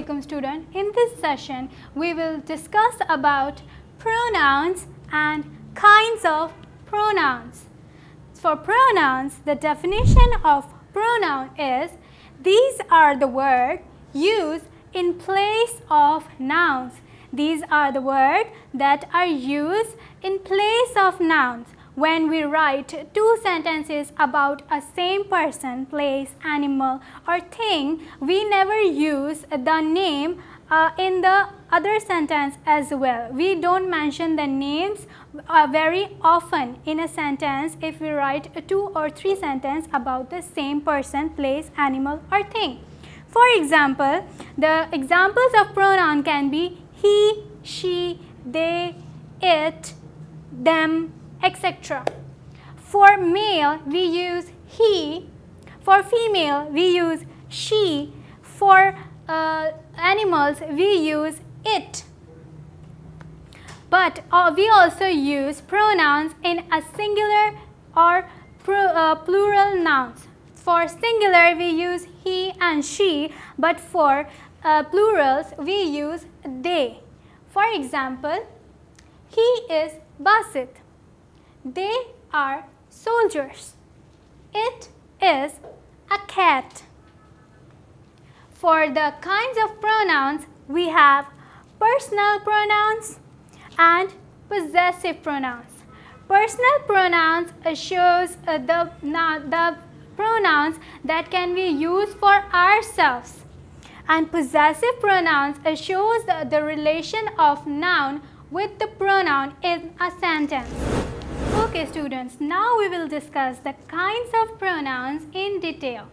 Assalamualaikum student. In this session we will discuss about pronouns and kinds of pronouns. For pronouns, the definition of pronoun is these are the words used in place of nouns. These are the words that are used in place of nouns. When we write two sentences about a same person, place, animal or thing, we never use the name in the other sentence as well. We don't mention the names very often in a sentence if we write two or three sentences about the same person, place, animal or thing. For example, the examples of pronoun can be he, she, they, it, them, etc. For male, we use he. For female, we use she. For animals, we use it. But we also use pronouns in a singular or plural nouns. For singular, we use he and she, but for plurals, we use they. For example, he is Basit. They are soldiers. It is a cat. For the kinds of pronouns, we have personal pronouns and possessive pronouns. Personal pronouns shows the pronouns that can be used for ourselves, and possessive pronouns shows the relation of noun with the pronoun in a sentence. Okay students, now we will discuss the kinds of pronouns in detail.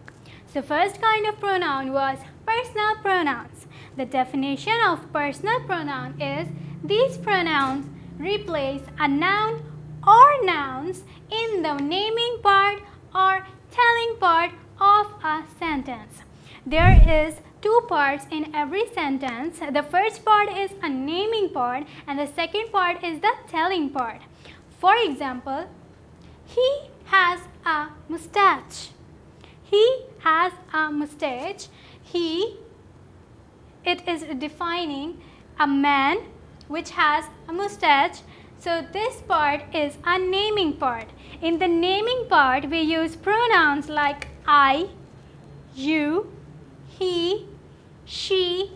So first kind of pronoun was personal pronouns. The definition of personal pronoun is these pronouns replace a noun or nouns in the naming part or telling part of a sentence. There is two parts in every sentence. The first part is a naming part and the second part is the telling part. For example, he has a mustache. He has a mustache. It is defining a man which has a mustache. So this part is a naming part. In the naming part, we use pronouns like I, you, he, she,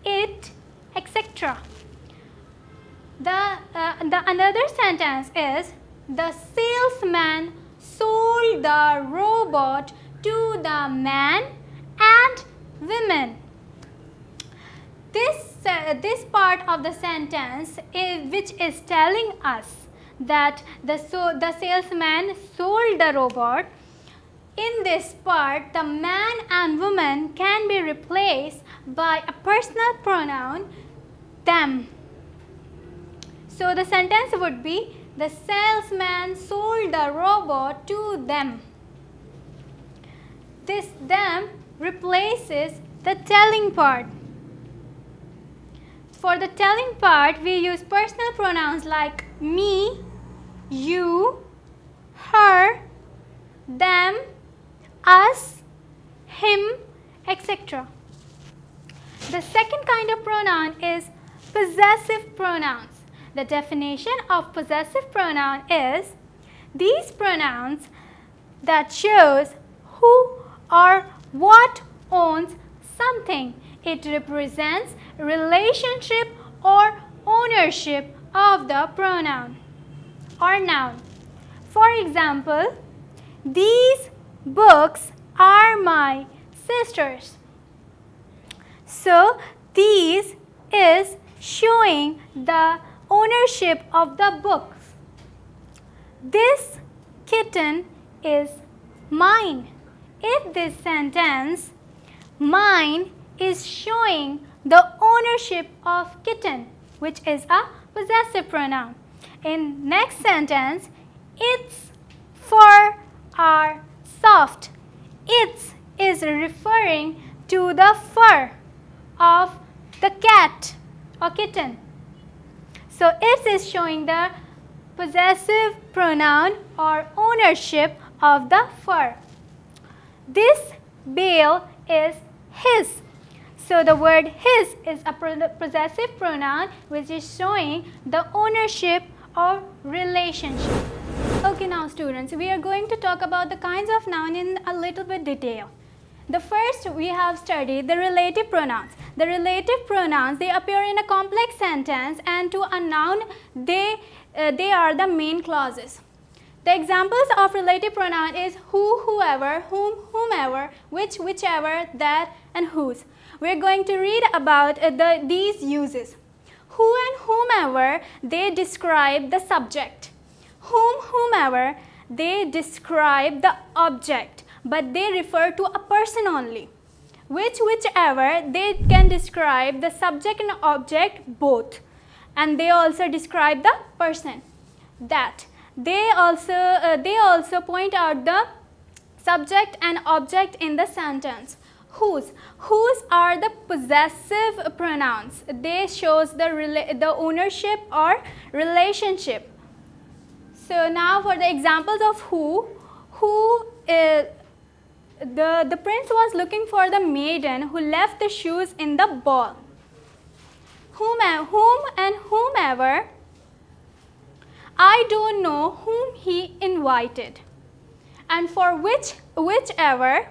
it, etc. Another sentence is the salesman sold the robot to the man and women. This part of the sentence which is telling us that the salesman sold the robot. In this part, the man and woman can be replaced by a personal pronoun, them. So the sentence would be, the salesman sold the robot to them. This them replaces the telling part. For the telling part, we use personal pronouns like me, you, her, them, us, him, etc. The second kind of pronoun is possessive pronouns. The definition of possessive pronoun is these pronouns that shows who or what owns something. It represents relationship or ownership of the pronoun or noun. For example, these books are my sister's. So these is showing the ownership of the books. This kitten is mine. In this sentence, mine is showing the ownership of kitten, which is a possessive pronoun. In next sentence, its fur are soft. Its is referring to the fur of the cat or kitten. So it is showing the possessive pronoun or ownership of the fur. This bale is his. So the word his is a possessive pronoun which is showing the ownership or relationship. Okay, now students, we are going to talk about the kinds of noun in a little bit detail. The first we have studied the relative pronouns. The relative pronouns, they appear in a complex sentence, and to a noun they are the main clauses. The examples of relative pronoun is who, whoever, whom, whomever, which, whichever, that, and whose. We are going to read about these uses. Who and whomever, they describe the subject. Whom, whomever, they describe the object, but they refer to a person only. Which, whichever, they can describe the subject and object both, and they also describe the person. That they also point out the subject and object in the sentence. Whose are the possessive pronouns. They shows the ownership or relationship. So now for the examples of who the prince was looking for the maiden who left the shoes in the ball. Whom and whomever, I don't know whom he invited. And for whichever,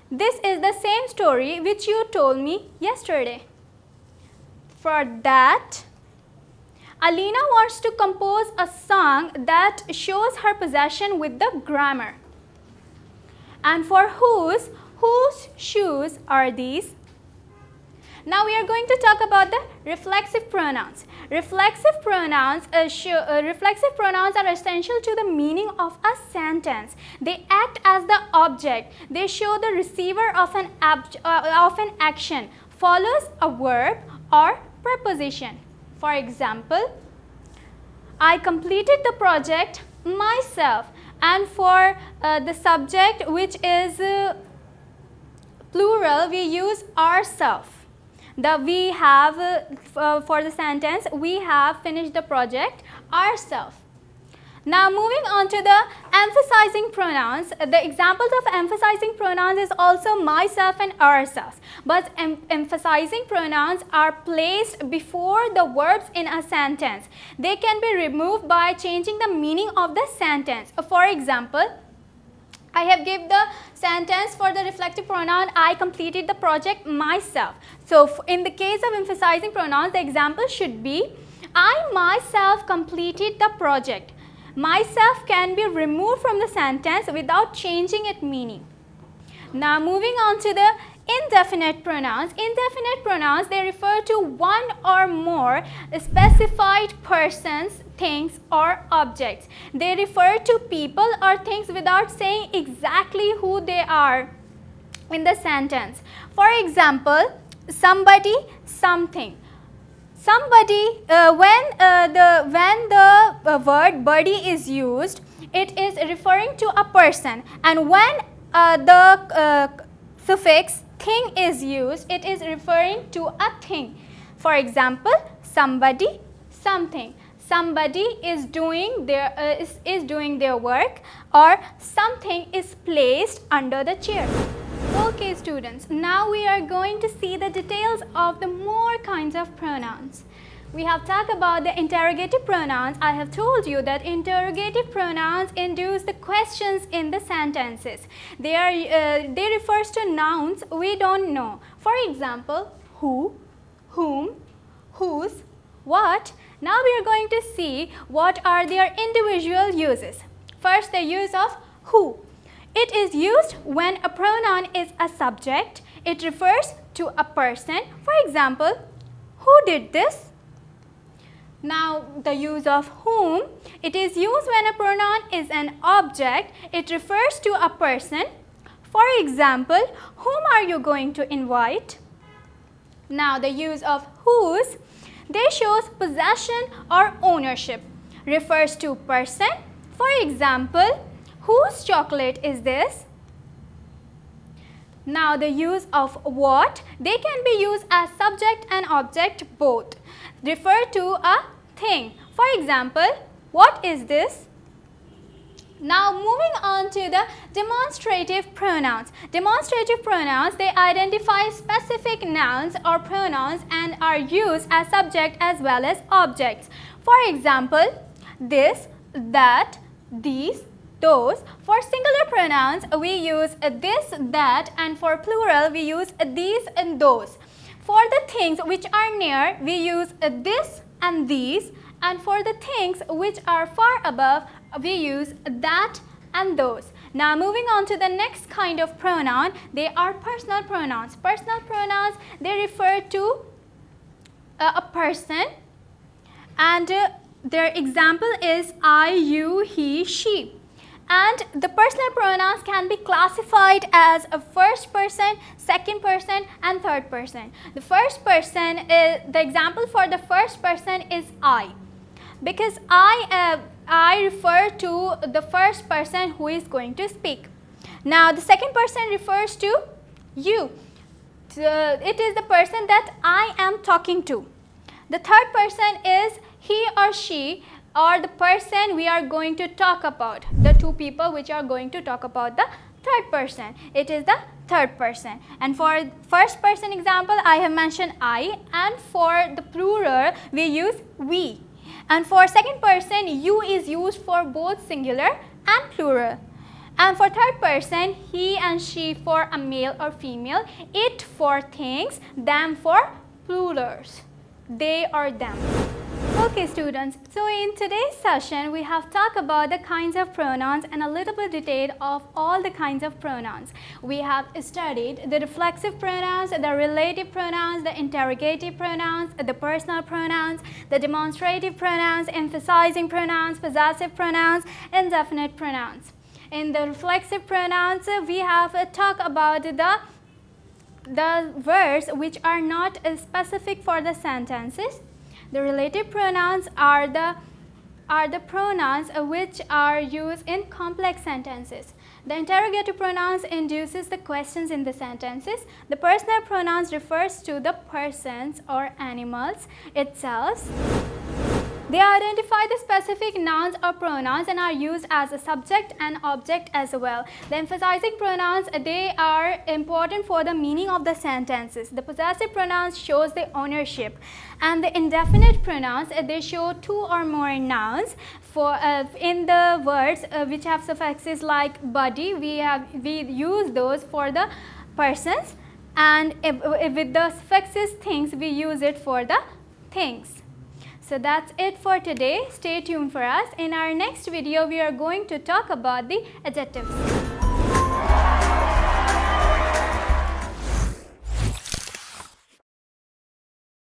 this is the same story which you told me yesterday. For that, Alina wants to compose a song that shows her possession with the grammar. And for whose shoes are these? Now we are going to talk about the reflexive pronouns. Reflexive pronouns are essential to the meaning of a sentence. They act as the object. They show the receiver of an action, follows a verb or preposition. For example, I completed the project myself. And for the subject, which is plural, we use ourself. We have for the sentence, we have finished the project ourself. Now moving on to the emphasizing pronouns. The examples of emphasizing pronouns is also myself and ourselves. But emphasizing pronouns are placed before the verbs in a sentence. They can be removed by changing the meaning of the sentence. For example, I have given the sentence for the reflective pronoun, I completed the project myself. So in the case of emphasizing pronouns, the example should be, I myself completed the project. Myself can be removed from the sentence without changing its meaning. Now moving on to the indefinite pronouns. Indefinite pronouns, they refer to one or more specified persons, things or objects. They refer to people or things without saying exactly who they are in the sentence. For example, somebody, something. Somebody, when the word buddy is used, it is referring to a person, and when the suffix thing is used, it is referring to a thing. For example, somebody, something. Somebody is doing their work, or something is placed under the chair. Okay students, now we are going to see the details of the more kinds of pronouns. We have talked about the interrogative pronouns. I have told you that interrogative pronouns induce the questions in the sentences. They refers to nouns we don't know. For example, who, whom, whose, what. Now we are going to see what are their individual uses. First, the use of who. It is used when a pronoun is a subject. It refers to a person. For example, who did this? Now, the use of whom. It is used when a pronoun is an object. It refers to a person. For example, whom are you going to invite? Now, the use of whose. They shows possession or ownership. Refers to person. For example, whose chocolate is this? Now the use of what. They can be used as subject and object both. Refer to a thing. For example, what is this? Now moving on to the demonstrative pronouns. Demonstrative pronouns, they identify specific nouns or pronouns and are used as subject as well as objects. For example, this, that, these, those. For singular pronouns, we use this, that, and for plural, we use these and those. For the things which are near, we use this and these, and for the things which are far above, we use that and those. Now moving on to the next kind of pronoun, they are personal pronouns. Personal pronouns, they refer to a person, and their example is I, you, he, she. And the personal pronouns can be classified as a first person, second person, and third person. The first person is, the example for the first person is I, because I refer to the first person who is going to speak. Now the second person refers to you. It is the person that I am talking to. The third person is he or she, or the person we are going to talk about, the two people which are going to talk about the third person. It is the third person. And for first person example, I have mentioned I, and for the plural, we use we. And for second person, you is used for both singular and plural. And for third person, he and she for a male or female, it for things, them for plurals, they or them. Okay students, so in today's session we have talked about the kinds of pronouns and a little bit detail of all the kinds of pronouns. We have studied the reflexive pronouns, the relative pronouns, the interrogative pronouns, the personal pronouns, the demonstrative pronouns, emphasizing pronouns, possessive pronouns, indefinite pronouns. In the reflexive pronouns, we have talked about the words which are not specific for the sentences. The relative pronouns are the pronouns which are used in complex sentences. The interrogative pronouns induces the questions in the sentences. The personal pronouns refers to the persons or animals itself. They identify the specific nouns or pronouns and are used as a subject and object as well. The emphasizing pronouns, they are important for the meaning of the sentences. The possessive pronouns shows the ownership, and the indefinite pronouns, they show two or more nouns. For in the words which have suffixes like body, we use those for the persons, and with the suffixes things, we use it for the things. So that's it for today. Stay tuned for us. In our next video, we are going to talk about the adjectives.